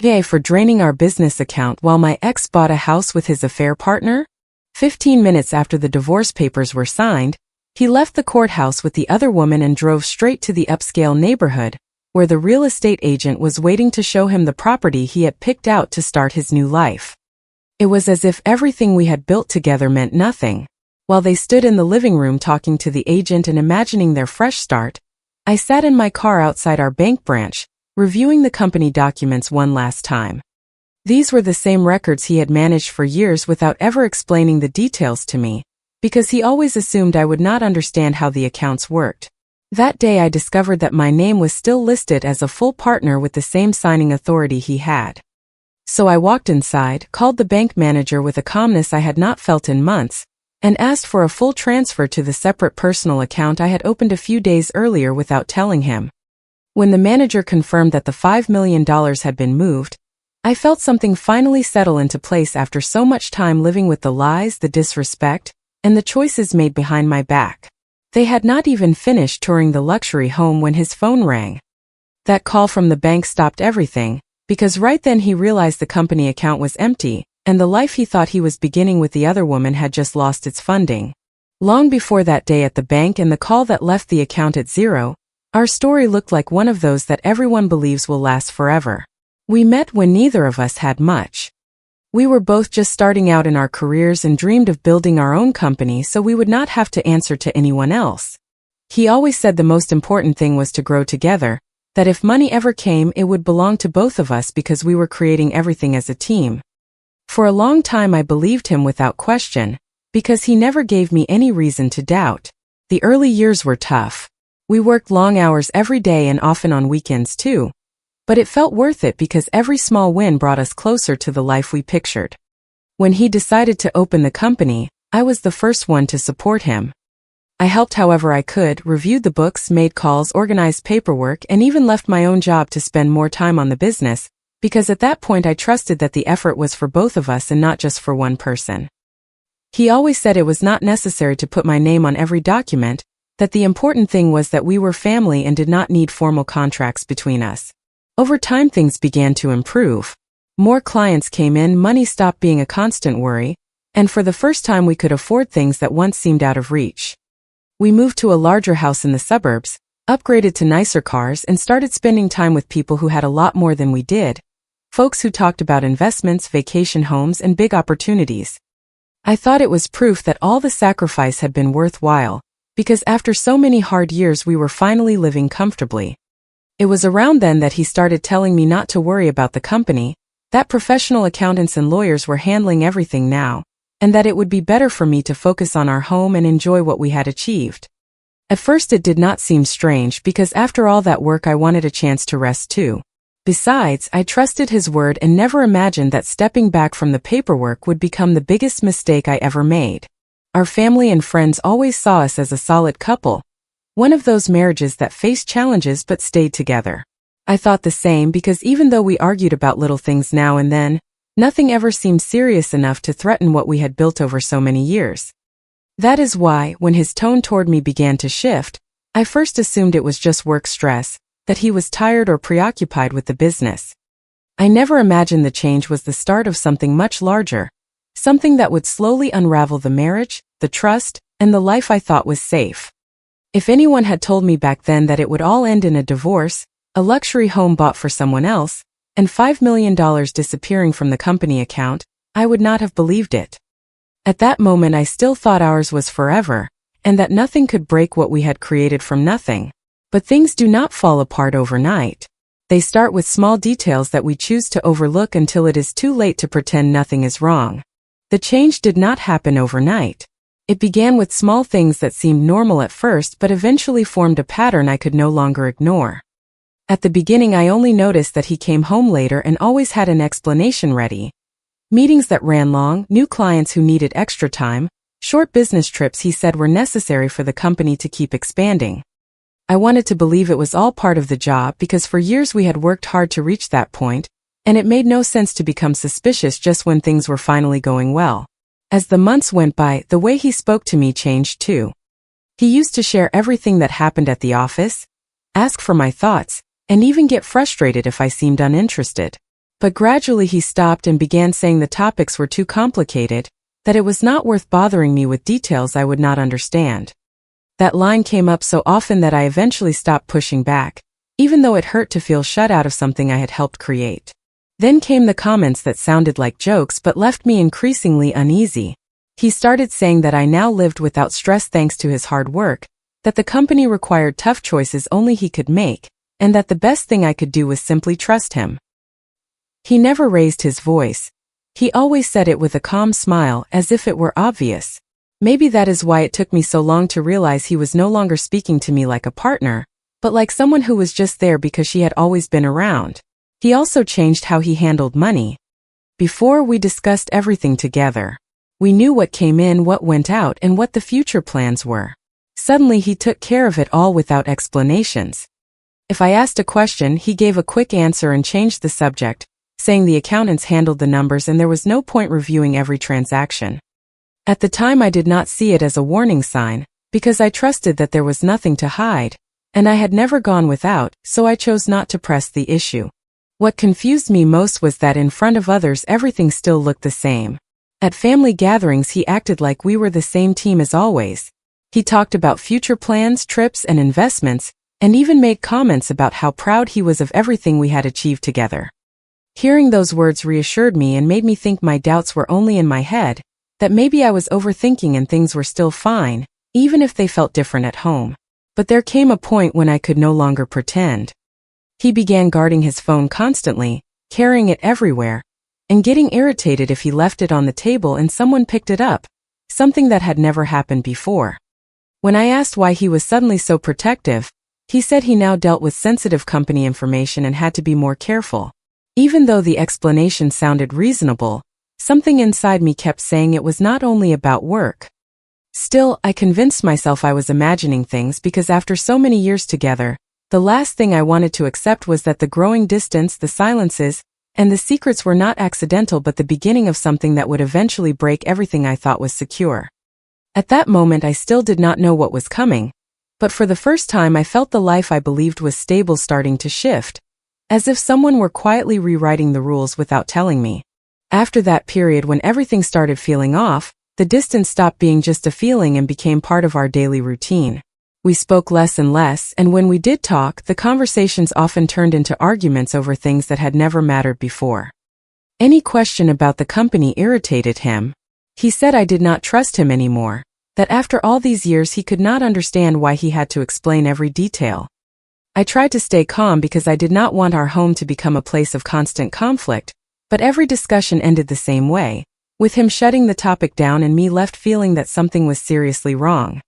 VA for draining our business account while my ex bought a house with his affair partner? 15 minutes after the divorce papers were signed, he left the courthouse with the other woman and drove straight to the upscale neighborhood, where the real estate agent was waiting to show him the property he had picked out to start his new life. It was as if everything we had built together meant nothing. While they stood in the living room talking to the agent and imagining their fresh start, I sat in my car outside our bank branch, reviewing the company documents one last time. These were the same records he had managed for years without ever explaining the details to me, because he always assumed I would not understand how the accounts worked. That day I discovered that my name was still listed as a full partner with the same signing authority he had. So I walked inside, called the bank manager with a calmness I had not felt in months, and asked for a full transfer to the separate personal account I had opened a few days earlier without telling him. When the manager confirmed that the $5 million had been moved, I felt something finally settle into place after so much time living with the lies, the disrespect, and the choices made behind my back. They had not even finished touring the luxury home when his phone rang. That call from the bank stopped everything, because right then he realized the company account was empty, and the life he thought he was beginning with the other woman had just lost its funding. Long before that day at the bank and the call that left the account at zero, our story looked like one of those that everyone believes will last forever. We met when neither of us had much. We were both just starting out in our careers and dreamed of building our own company so we would not have to answer to anyone else. He always said the most important thing was to grow together, that if money ever came it would belong to both of us because we were creating everything as a team. For a long time I believed him without question, because he never gave me any reason to doubt. The early years were tough. We worked long hours every day and often on weekends too. But it felt worth it because every small win brought us closer to the life we pictured. When he decided to open the company, I was the first one to support him. I helped however I could, reviewed the books, made calls, organized paperwork, and even left my own job to spend more time on the business, because at that point I trusted that the effort was for both of us and not just for one person. He always said it was not necessary to put my name on every document, that the important thing was that we were family and did not need formal contracts between us. Over time things began to improve. More clients came in, money stopped being a constant worry, and for the first time we could afford things that once seemed out of reach. We moved to a larger house in the suburbs, upgraded to nicer cars, and started spending time with people who had a lot more than we did, folks who talked about investments, vacation homes, and big opportunities. I thought it was proof that all the sacrifice had been worthwhile, because after so many hard years we were finally living comfortably. It was around then that he started telling me not to worry about the company, that professional accountants and lawyers were handling everything now, and that it would be better for me to focus on our home and enjoy what we had achieved. At first it did not seem strange because after all that work I wanted a chance to rest too. Besides, I trusted his word and never imagined that stepping back from the paperwork would become the biggest mistake I ever made. Our family and friends always saw us as a solid couple, one of those marriages that faced challenges but stayed together. I thought the same because even though we argued about little things now and then, nothing ever seemed serious enough to threaten what we had built over so many years. That is why, when his tone toward me began to shift, I first assumed it was just work stress, that he was tired or preoccupied with the business. I never imagined the change was the start of something much larger, something that would slowly unravel the marriage, the trust, and the life I thought was safe. If anyone had told me back then that it would all end in a divorce, a luxury home bought for someone else, and $5 million disappearing from the company account, I would not have believed it. At that moment I still thought ours was forever, and that nothing could break what we had created from nothing. But things do not fall apart overnight. They start with small details that we choose to overlook until it is too late to pretend nothing is wrong. The change did not happen overnight. It began with small things that seemed normal at first but eventually formed a pattern I could no longer ignore. At the beginning I only noticed that he came home later and always had an explanation ready. Meetings that ran long, new clients who needed extra time, short business trips he said were necessary for the company to keep expanding. I wanted to believe it was all part of the job because for years we had worked hard to reach that point, and it made no sense to become suspicious just when things were finally going well. As the months went by, the way he spoke to me changed too. He used to share everything that happened at the office, ask for my thoughts, and even get frustrated if I seemed uninterested. But gradually he stopped and began saying the topics were too complicated, that it was not worth bothering me with details I would not understand. That line came up so often that I eventually stopped pushing back, even though it hurt to feel shut out of something I had helped create. Then came the comments that sounded like jokes but left me increasingly uneasy. He started saying that I now lived without stress thanks to his hard work, that the company required tough choices only he could make, and that the best thing I could do was simply trust him. He never raised his voice. He always said it with a calm smile, as if it were obvious. Maybe that is why it took me so long to realize he was no longer speaking to me like a partner, but like someone who was just there because she had always been around. He also changed how he handled money. Before, we discussed everything together. We knew what came in, what went out, and what the future plans were. Suddenly he took care of it all without explanations. If I asked a question, he gave a quick answer and changed the subject, saying the accountants handled the numbers and there was no point reviewing every transaction. At the time I did not see it as a warning sign, because I trusted that there was nothing to hide, and I had never gone without, so I chose not to press the issue. What confused me most was that in front of others everything still looked the same. At family gatherings he acted like we were the same team as always. He talked about future plans, trips, and investments, and even made comments about how proud he was of everything we had achieved together. Hearing those words reassured me and made me think my doubts were only in my head, that maybe I was overthinking and things were still fine, even if they felt different at home. But there came a point when I could no longer pretend. He began guarding his phone constantly, carrying it everywhere, and getting irritated if he left it on the table and someone picked it up, something that had never happened before. When I asked why he was suddenly so protective, he said he now dealt with sensitive company information and had to be more careful. Even though the explanation sounded reasonable, something inside me kept saying it was not only about work. Still, I convinced myself I was imagining things because after so many years together, the last thing I wanted to accept was that the growing distance, the silences, and the secrets were not accidental but the beginning of something that would eventually break everything I thought was secure. At that moment I still did not know what was coming, but for the first time I felt the life I believed was stable starting to shift, as if someone were quietly rewriting the rules without telling me. After that period when everything started feeling off, the distance stopped being just a feeling and became part of our daily routine. We spoke less and less, and when we did talk, the conversations often turned into arguments over things that had never mattered before. Any question about the company irritated him. He said I did not trust him anymore, that after all these years he could not understand why he had to explain every detail. I tried to stay calm because I did not want our home to become a place of constant conflict, but every discussion ended the same way, with him shutting the topic down and me left feeling that something was seriously wrong.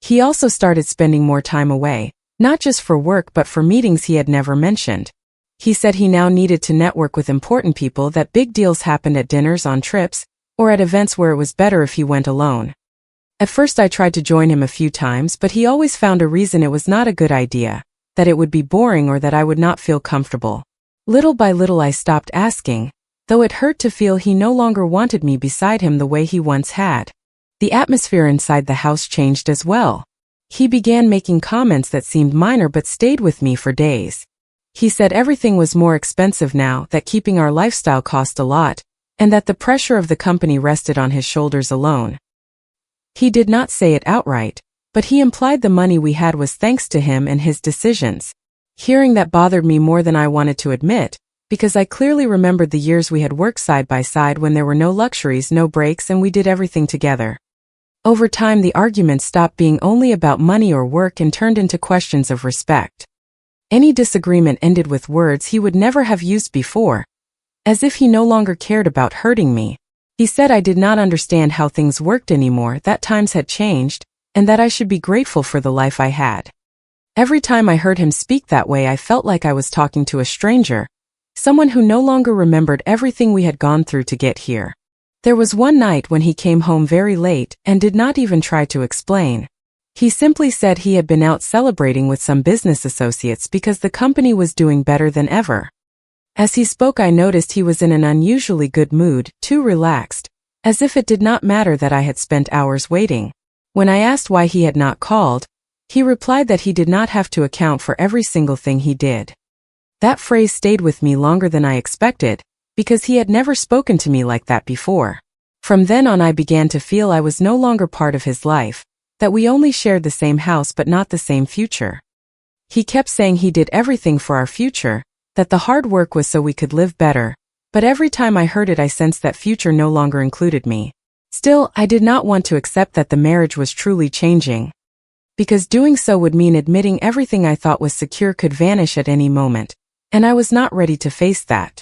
He also started spending more time away, not just for work but for meetings he had never mentioned. He said he now needed to network with important people, that big deals happened at dinners, on trips, or at events where it was better if he went alone. At first I tried to join him a few times, but he always found a reason it was not a good idea, that it would be boring or that I would not feel comfortable. Little by little I stopped asking, though it hurt to feel he no longer wanted me beside him the way he once had. The atmosphere inside the house changed as well. He began making comments that seemed minor but stayed with me for days. He said everything was more expensive now, that keeping our lifestyle cost a lot, and that the pressure of the company rested on his shoulders alone. He did not say it outright, but he implied the money we had was thanks to him and his decisions. Hearing that bothered me more than I wanted to admit, because I clearly remembered the years we had worked side by side when there were no luxuries, no breaks, and we did everything together. Over time the arguments stopped being only about money or work and turned into questions of respect. Any disagreement ended with words he would never have used before, as if he no longer cared about hurting me. He said I did not understand how things worked anymore, that times had changed, and that I should be grateful for the life I had. Every time I heard him speak that way I felt like I was talking to a stranger, someone who no longer remembered everything we had gone through to get here. There was one night when he came home very late and did not even try to explain. He simply said he had been out celebrating with some business associates because the company was doing better than ever. As he spoke I noticed he was in an unusually good mood, too relaxed, as if it did not matter that I had spent hours waiting. When I asked why he had not called, he replied that he did not have to account for every single thing he did. That phrase stayed with me longer than I expected, because he had never spoken to me like that before. From then on I began to feel I was no longer part of his life, that we only shared the same house but not the same future. He kept saying he did everything for our future, that the hard work was so we could live better, but every time I heard it I sensed that future no longer included me. Still, I did not want to accept that the marriage was truly changing, because doing so would mean admitting everything I thought was secure could vanish at any moment, and I was not ready to face that.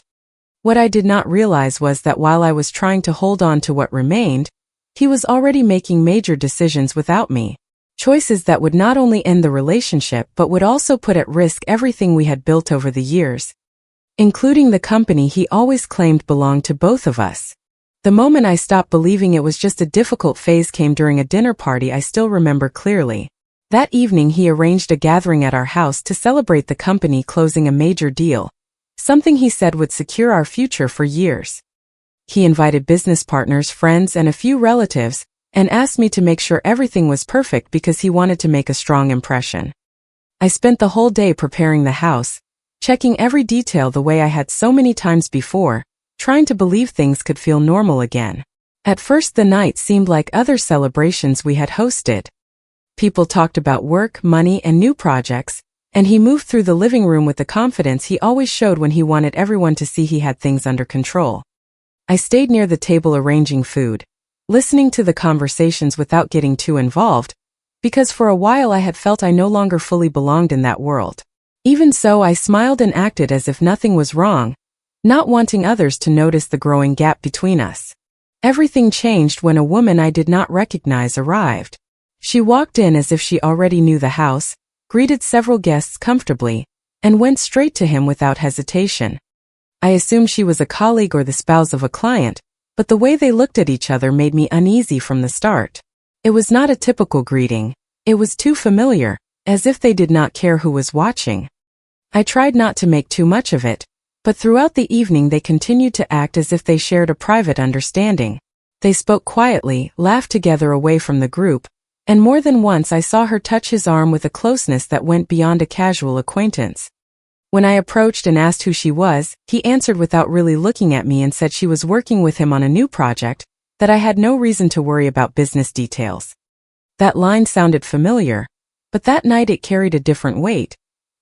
What I did not realize was that while I was trying to hold on to what remained, he was already making major decisions without me. Choices that would not only end the relationship but would also put at risk everything we had built over the years, including the company he always claimed belonged to both of us. The moment I stopped believing it was just a difficult phase came during a dinner party I still remember clearly. That evening he arranged a gathering at our house to celebrate the company closing a major deal, something he said would secure our future for years. He invited business partners, friends, and a few relatives, and asked me to make sure everything was perfect because he wanted to make a strong impression. I spent the whole day preparing the house, checking every detail the way I had so many times before, trying to believe things could feel normal again. At first the night seemed like other celebrations we had hosted. People talked about work, money, and new projects, and he moved through the living room with the confidence he always showed when he wanted everyone to see he had things under control. I stayed near the table arranging food, listening to the conversations without getting too involved, because for a while I had felt I no longer fully belonged in that world. Even so, I smiled and acted as if nothing was wrong, not wanting others to notice the growing gap between us. Everything changed when a woman I did not recognize arrived. She walked in as if she already knew the house, greeted several guests comfortably, and went straight to him without hesitation. I assumed she was a colleague or the spouse of a client, but the way they looked at each other made me uneasy from the start. It was not a typical greeting. It was too familiar, as if they did not care who was watching. I tried not to make too much of it, but throughout the evening they continued to act as if they shared a private understanding. They spoke quietly, laughed together away from the group, and more than once I saw her touch his arm with a closeness that went beyond a casual acquaintance. When I approached and asked who she was, he answered without really looking at me and said she was working with him on a new project, that I had no reason to worry about business details. That line sounded familiar, but that night it carried a different weight,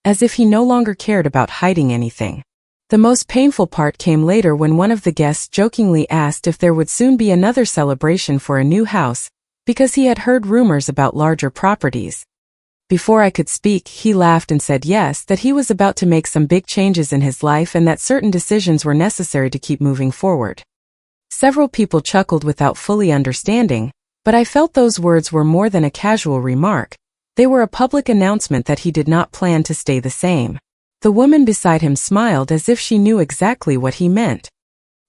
as if he no longer cared about hiding anything. The most painful part came later when one of the guests jokingly asked if there would soon be another celebration for a new house, because he had heard rumors about larger properties. Before I could speak, he laughed and said yes, that he was about to make some big changes in his life and that certain decisions were necessary to keep moving forward. Several people chuckled without fully understanding, but I felt those words were more than a casual remark. They were a public announcement that he did not plan to stay the same. The woman beside him smiled as if she knew exactly what he meant.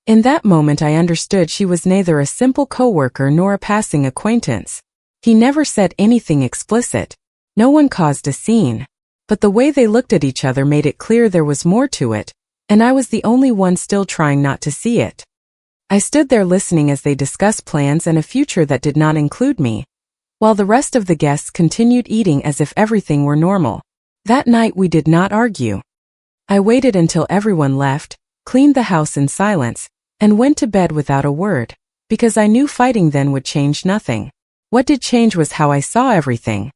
In that moment I understood she was neither a simple coworker nor a passing acquaintance. He never said anything explicit. No one caused a scene. But the way they looked at each other made it clear there was more to it, and I was the only one still trying not to see it. I stood there listening as they discussed plans and a future that did not include me, while the rest of the guests continued eating as if everything were normal. That night we did not argue. I waited until everyone left, cleaned the house in silence, and went to bed without a word, because I knew fighting then would change nothing. What did change was how I saw everything.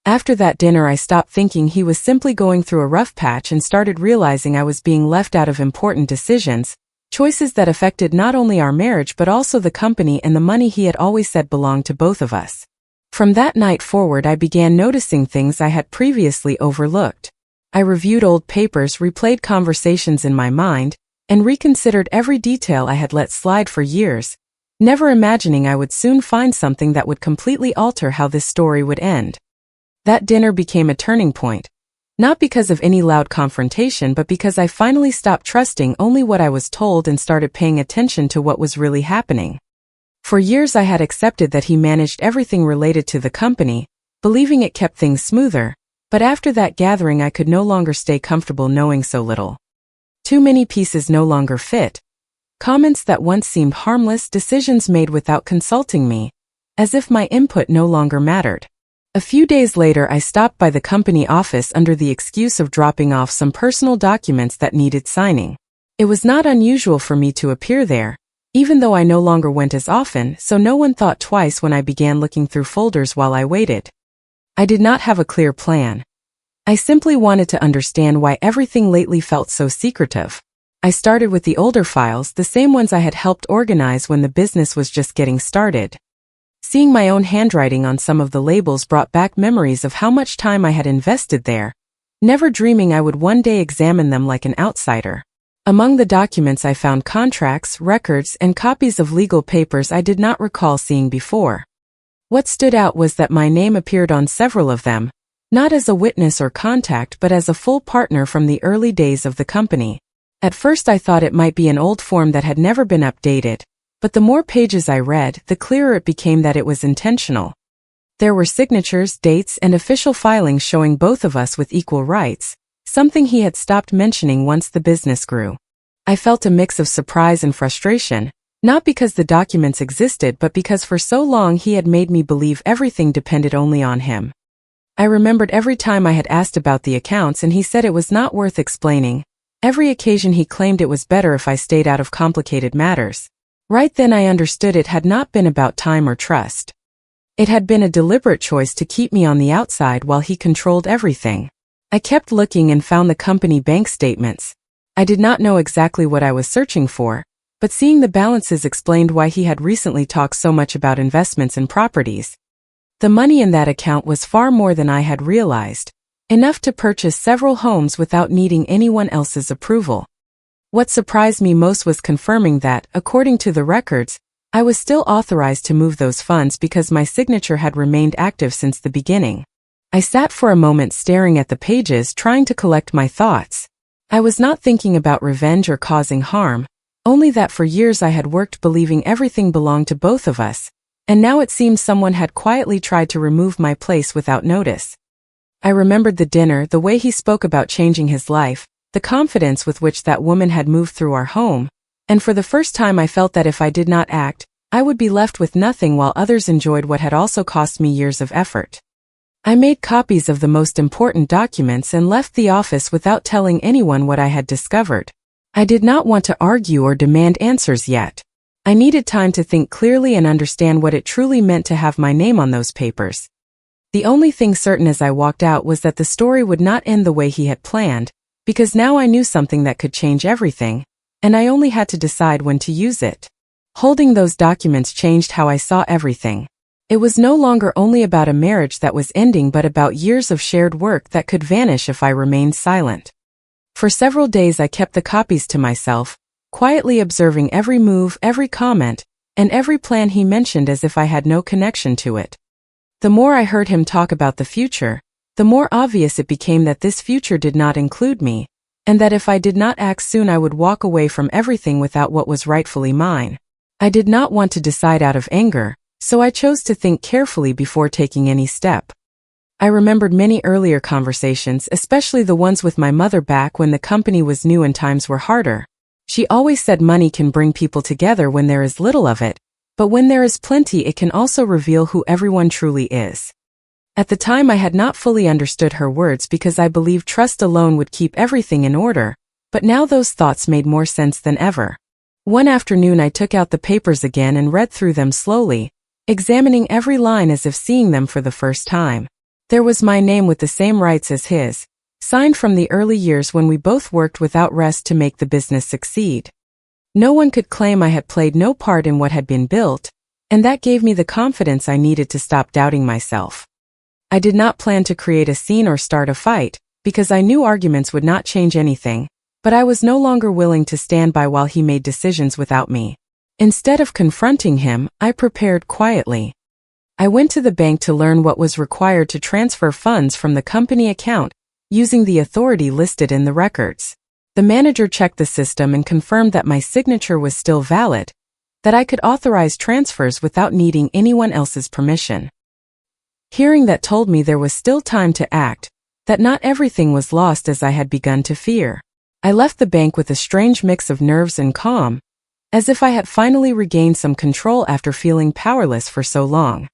After that dinner I stopped thinking he was simply going through a rough patch and started realizing I was being left out of important decisions, choices that affected not only our marriage but also the company and the money he had always said belonged to both of us. From that night forward I began noticing things I had previously overlooked. I reviewed old papers, replayed conversations in my mind, and reconsidered every detail I had let slide for years, never imagining I would soon find something that would completely alter how this story would end. That dinner became a turning point, not because of any loud confrontation but because I finally stopped trusting only what I was told and started paying attention to what was really happening. For years I had accepted that he managed everything related to the company, believing it kept things smoother, but after that gathering I could no longer stay comfortable knowing so little. Too many pieces no longer fit. Comments that once seemed harmless, decisions made without consulting me, as if my input no longer mattered. A few days later, I stopped by the company office under the excuse of dropping off some personal documents that needed signing. It was not unusual for me to appear there, even though I no longer went as often, so no one thought twice when I began looking through folders while I waited. I did not have a clear plan. I simply wanted to understand why everything lately felt so secretive. I started with the older files, the same ones I had helped organize when the business was just getting started. Seeing my own handwriting on some of the labels brought back memories of how much time I had invested there, never dreaming I would one day examine them like an outsider. Among the documents I found contracts, records, and copies of legal papers I did not recall seeing before. What stood out was that my name appeared on several of them, not as a witness or contact but as a full partner from the early days of the company. At first I thought it might be an old form that had never been updated, but the more pages I read, the clearer it became that it was intentional. There were signatures, dates, and official filings showing both of us with equal rights, something he had stopped mentioning once the business grew. I felt a mix of surprise and frustration, not because the documents existed but because for so long he had made me believe everything depended only on him. I remembered every time I had asked about the accounts and he said it was not worth explaining. Every occasion he claimed it was better if I stayed out of complicated matters. Right then I understood it had not been about time or trust. It had been a deliberate choice to keep me on the outside while he controlled everything. I kept looking and found the company bank statements. I did not know exactly what I was searching for, but seeing the balances explained why he had recently talked so much about investments in properties. The money in that account was far more than I had realized, enough to purchase several homes without needing anyone else's approval. What surprised me most was confirming that, according to the records, I was still authorized to move those funds because my signature had remained active since the beginning. I sat for a moment staring at the pages, trying to collect my thoughts. I was not thinking about revenge or causing harm, only that for years I had worked believing everything belonged to both of us, and now it seemed someone had quietly tried to remove my place without notice. I remembered the dinner, the way he spoke about changing his life, the confidence with which that woman had moved through our home, and for the first time I felt that if I did not act, I would be left with nothing while others enjoyed what had also cost me years of effort. I made copies of the most important documents and left the office without telling anyone what I had discovered. I did not want to argue or demand answers yet. I needed time to think clearly and understand what it truly meant to have my name on those papers. The only thing certain as I walked out was that the story would not end the way he had planned, because now I knew something that could change everything, and I only had to decide when to use it. Holding those documents changed how I saw everything. It was no longer only about a marriage that was ending but about years of shared work that could vanish if I remained silent. For several days I kept the copies to myself, quietly observing every move, every comment, and every plan he mentioned as if I had no connection to it. The more I heard him talk about the future, the more obvious it became that this future did not include me, and that if I did not act soon I would walk away from everything without what was rightfully mine. I did not want to decide out of anger, so I chose to think carefully before taking any step. I remembered many earlier conversations, especially the ones with my mother back when the company was new and times were harder. She always said money can bring people together when there is little of it, but when there is plenty it can also reveal who everyone truly is. At the time I had not fully understood her words because I believed trust alone would keep everything in order, but now those thoughts made more sense than ever. One afternoon I took out the papers again and read through them slowly, examining every line as if seeing them for the first time. There was my name with the same rights as his, signed from the early years when we both worked without rest to make the business succeed. No one could claim I had played no part in what had been built, and that gave me the confidence I needed to stop doubting myself. I did not plan to create a scene or start a fight, because I knew arguments would not change anything, but I was no longer willing to stand by while he made decisions without me. Instead of confronting him, I prepared quietly. I went to the bank to learn what was required to transfer funds from the company account, using the authority listed in the records. The manager checked the system and confirmed that my signature was still valid, that I could authorize transfers without needing anyone else's permission. Hearing that told me there was still time to act, that not everything was lost as I had begun to fear. I left the bank with a strange mix of nerves and calm, as if I had finally regained some control after feeling powerless for so long.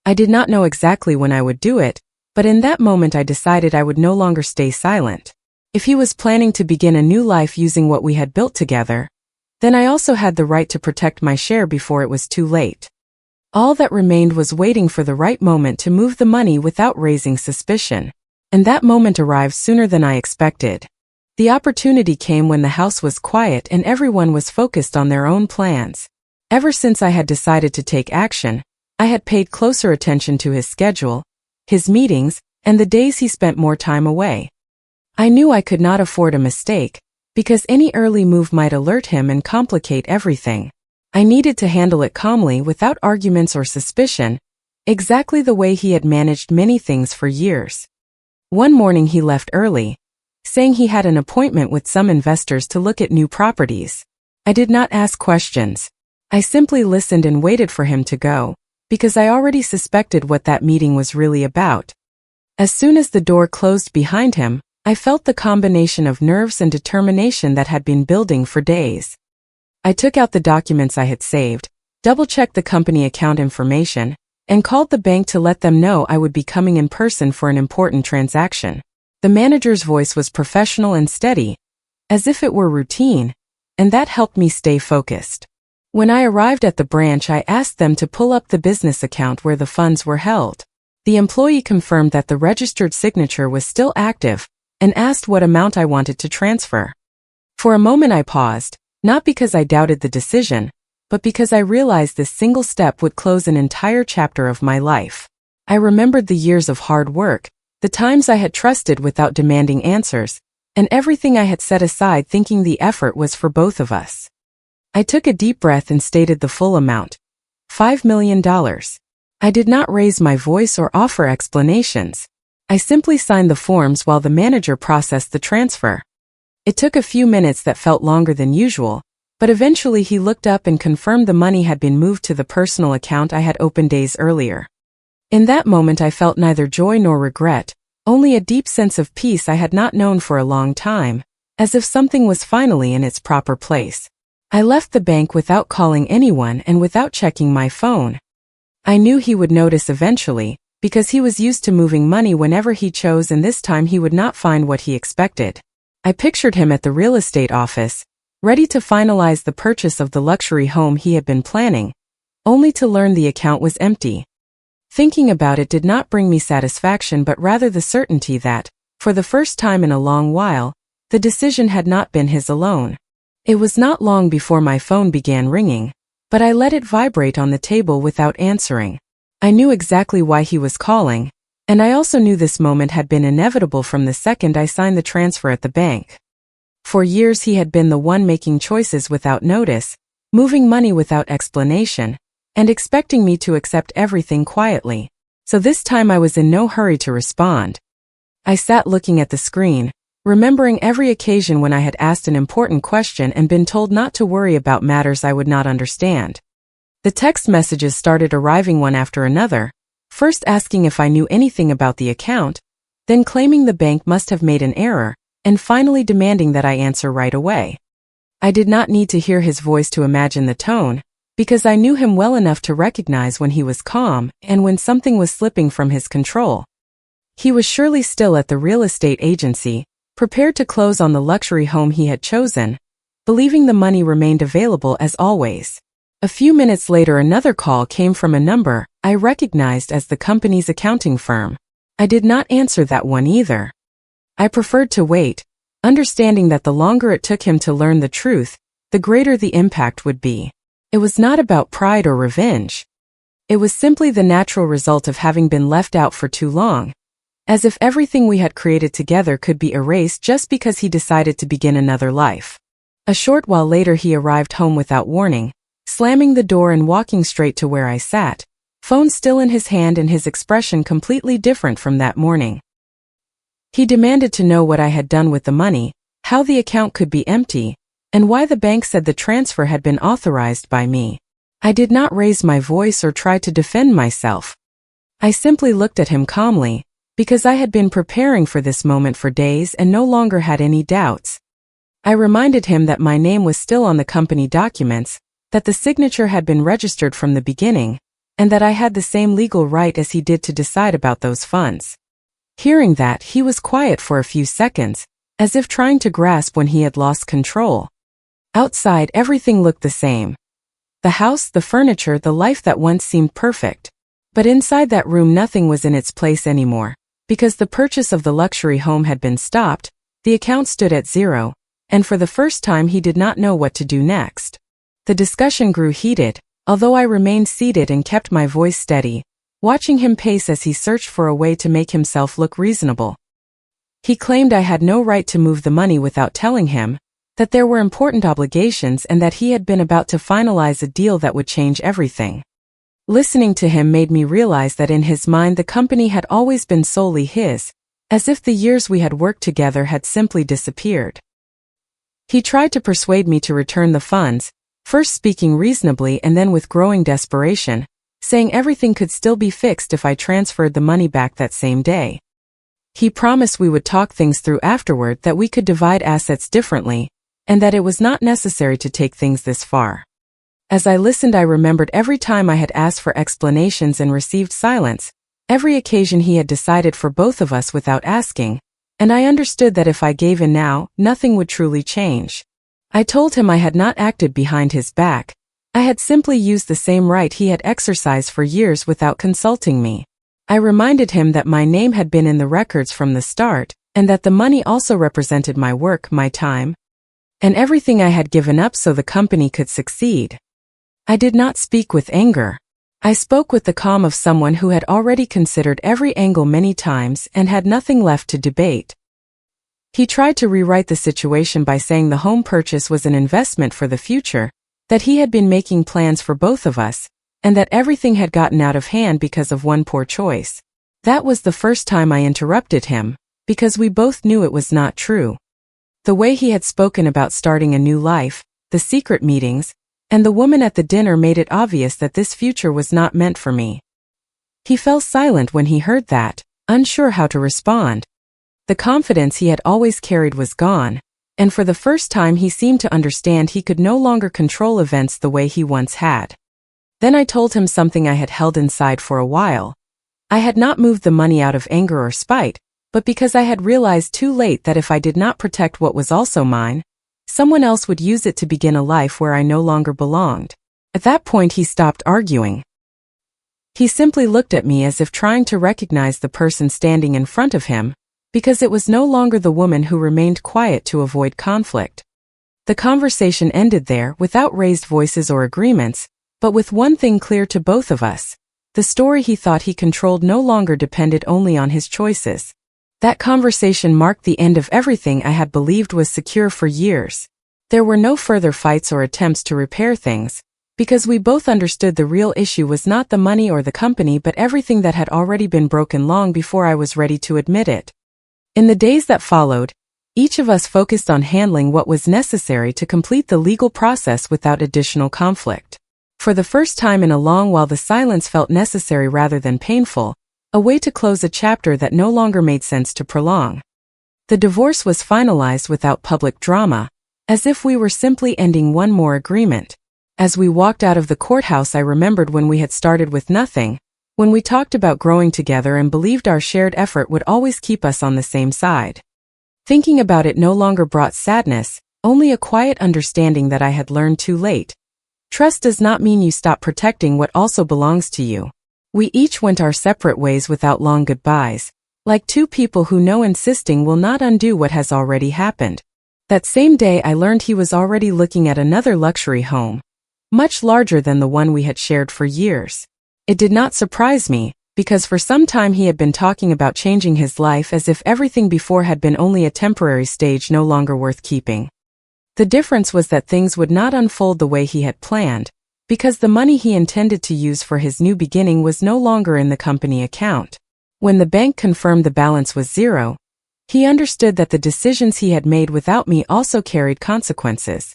I did not know exactly when I would do it, but in that moment I decided I would no longer stay silent. If he was planning to begin a new life using what we had built together, then I also had the right to protect my share before it was too late. All that remained was waiting for the right moment to move the money without raising suspicion. And that moment arrived sooner than I expected. The opportunity came when the house was quiet and everyone was focused on their own plans. Ever since I had decided to take action, I had paid closer attention to his schedule, his meetings, and the days he spent more time away. I knew I could not afford a mistake, because any early move might alert him and complicate everything. I needed to handle it calmly without arguments or suspicion, exactly the way he had managed many things for years. One morning he left early, saying he had an appointment with some investors to look at new properties. I did not ask questions. I simply listened and waited for him to go, because I already suspected what that meeting was really about. As soon as the door closed behind him, I felt the combination of nerves and determination that had been building for days. I took out the documents I had saved, double-checked the company account information, and called the bank to let them know I would be coming in person for an important transaction. The manager's voice was professional and steady, as if it were routine, and that helped me stay focused. When I arrived at the branch, I asked them to pull up the business account where the funds were held. The employee confirmed that the registered signature was still active, and asked what amount I wanted to transfer. For a moment I paused, not because I doubted the decision, but because I realized this single step would close an entire chapter of my life. I remembered the years of hard work, the times I had trusted without demanding answers, and everything I had set aside thinking the effort was for both of us. I took a deep breath and stated the full amount, $5 million. I did not raise my voice or offer explanations. I simply signed the forms while the manager processed the transfer. It took a few minutes that felt longer than usual, but eventually he looked up and confirmed the money had been moved to the personal account I had opened days earlier. In that moment I felt neither joy nor regret, only a deep sense of peace I had not known for a long time, as if something was finally in its proper place. I left the bank without calling anyone and without checking my phone. I knew he would notice eventually, because he was used to moving money whenever he chose, and this time he would not find what he expected. I pictured him at the real estate office, ready to finalize the purchase of the luxury home he had been planning, only to learn the account was empty. Thinking about it did not bring me satisfaction, but rather the certainty that, for the first time in a long while, the decision had not been his alone. It was not long before my phone began ringing, but I let it vibrate on the table without answering. I knew exactly why he was calling, and I also knew this moment had been inevitable from the second I signed the transfer at the bank. For years he had been the one making choices without notice, moving money without explanation, and expecting me to accept everything quietly. So this time I was in no hurry to respond. I sat looking at the screen, remembering every occasion when I had asked an important question and been told not to worry about matters I would not understand. The text messages started arriving one after another, first asking if I knew anything about the account, then claiming the bank must have made an error, and finally demanding that I answer right away. I did not need to hear his voice to imagine the tone, because I knew him well enough to recognize when he was calm and when something was slipping from his control. He was surely still at the real estate agency, prepared to close on the luxury home he had chosen, believing the money remained available as always. A few minutes later another call came from a number I recognized as the company's accounting firm. I did not answer that one either. I preferred to wait, understanding that the longer it took him to learn the truth, the greater the impact would be. It was not about pride or revenge. It was simply the natural result of having been left out for too long, as if everything we had created together could be erased just because he decided to begin another life. A short while later he arrived home without warning, slamming the door and walking straight to where I sat, phone still in his hand and his expression completely different from that morning. He demanded to know what I had done with the money, how the account could be empty, and why the bank said the transfer had been authorized by me. I did not raise my voice or try to defend myself. I simply looked at him calmly, because I had been preparing for this moment for days and no longer had any doubts. I reminded him that my name was still on the company documents, that the signature had been registered from the beginning, and that I had the same legal right as he did to decide about those funds. Hearing that, he was quiet for a few seconds, as if trying to grasp when he had lost control. Outside, everything looked the same. The house, the furniture, the life that once seemed perfect. But inside that room nothing was in its place anymore. Because the purchase of the luxury home had been stopped, the account stood at zero, and for the first time he did not know what to do next. The discussion grew heated, although I remained seated and kept my voice steady, watching him pace as he searched for a way to make himself look reasonable. He claimed I had no right to move the money without telling him, that there were important obligations and that he had been about to finalize a deal that would change everything. Listening to him made me realize that in his mind the company had always been solely his, as if the years we had worked together had simply disappeared. He tried to persuade me to return the funds, first speaking reasonably and then with growing desperation, saying everything could still be fixed if I transferred the money back that same day. He promised we would talk things through afterward, that we could divide assets differently, and that it was not necessary to take things this far. As I listened, I remembered every time I had asked for explanations and received silence, every occasion he had decided for both of us without asking, and I understood that if I gave in now, nothing would truly change. I told him I had not acted behind his back. I had simply used the same right he had exercised for years without consulting me. I reminded him that my name had been in the records from the start, and that the money also represented my work, my time, and everything I had given up so the company could succeed. I did not speak with anger. I spoke with the calm of someone who had already considered every angle many times and had nothing left to debate. He tried to rewrite the situation by saying the home purchase was an investment for the future, that he had been making plans for both of us, and that everything had gotten out of hand because of one poor choice. That was the first time I interrupted him, because we both knew it was not true. The way he had spoken about starting a new life, the secret meetings, and the woman at the dinner made it obvious that this future was not meant for me. He fell silent when he heard that, unsure how to respond. The confidence he had always carried was gone, and for the first time he seemed to understand he could no longer control events the way he once had. Then I told him something I had held inside for a while. I had not moved the money out of anger or spite, but because I had realized too late that if I did not protect what was also mine, someone else would use it to begin a life where I no longer belonged. At that point he stopped arguing. He simply looked at me as if trying to recognize the person standing in front of him, because it was no longer the woman who remained quiet to avoid conflict. The conversation ended there without raised voices or agreements, but with one thing clear to both of us. The story he thought he controlled no longer depended only on his choices. That conversation marked the end of everything I had believed was secure for years. There were no further fights or attempts to repair things, because we both understood the real issue was not the money or the company but everything that had already been broken long before I was ready to admit it. In the days that followed, each of us focused on handling what was necessary to complete the legal process without additional conflict. For the first time in a long while the silence felt necessary rather than painful, a way to close a chapter that no longer made sense to prolong. The divorce was finalized without public drama, as if we were simply ending one more agreement. As we walked out of the courthouse I remembered when we had started with nothing, when we talked about growing together and believed our shared effort would always keep us on the same side. Thinking about it no longer brought sadness, only a quiet understanding that I had learned too late. Trust does not mean you stop protecting what also belongs to you. We each went our separate ways without long goodbyes, like two people who know insisting will not undo what has already happened. That same day I learned he was already looking at another luxury home, much larger than the one we had shared for years. It did not surprise me, because for some time he had been talking about changing his life as if everything before had been only a temporary stage no longer worth keeping. The difference was that things would not unfold the way he had planned, because the money he intended to use for his new beginning was no longer in the company account. When the bank confirmed the balance was zero, he understood that the decisions he had made without me also carried consequences.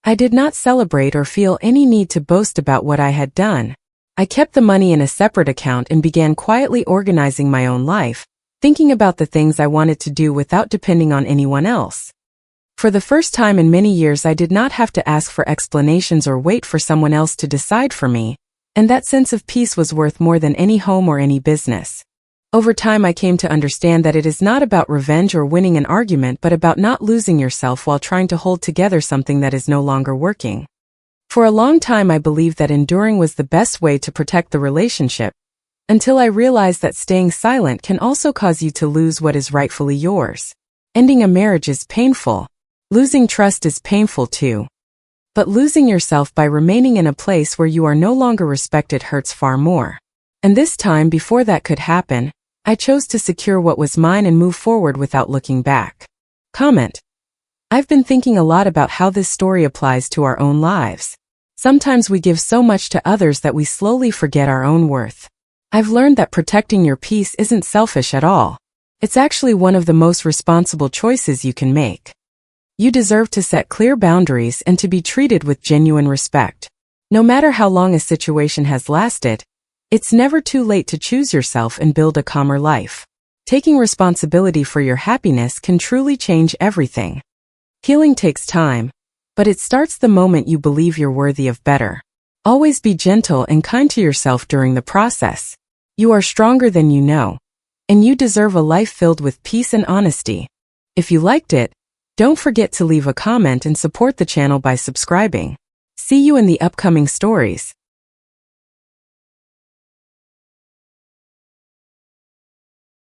I did not celebrate or feel any need to boast about what I had done. I kept the money in a separate account and began quietly organizing my own life, thinking about the things I wanted to do without depending on anyone else. For the first time in many years I did not have to ask for explanations or wait for someone else to decide for me, And that sense of peace was worth more than any home or any business. Over time, I came to understand that it is not about revenge or winning an argument, but about not losing yourself while trying to hold together something that is no longer working. For a long time, I believed that enduring was the best way to protect the relationship, until I realized that staying silent can also cause you to lose what is rightfully yours. Ending a marriage is painful. Losing trust is painful too. But losing yourself by remaining in a place where you are no longer respected hurts far more. And this time, before that could happen, I chose to secure what was mine and move forward without looking back. Comment. I've been thinking a lot about how this story applies to our own lives. Sometimes we give so much to others that we slowly forget our own worth. I've learned that protecting your peace isn't selfish at all. It's actually one of the most responsible choices you can make. You deserve to set clear boundaries and to be treated with genuine respect. No matter how long a situation has lasted, it's never too late to choose yourself and build a calmer life. Taking responsibility for your happiness can truly change everything. Healing takes time, but it starts the moment you believe you're worthy of better. Always be gentle and kind to yourself during the process. You are stronger than you know, and you deserve a life filled with peace and honesty. If you liked it, don't forget to leave a comment and support the channel by subscribing. See you in the upcoming stories.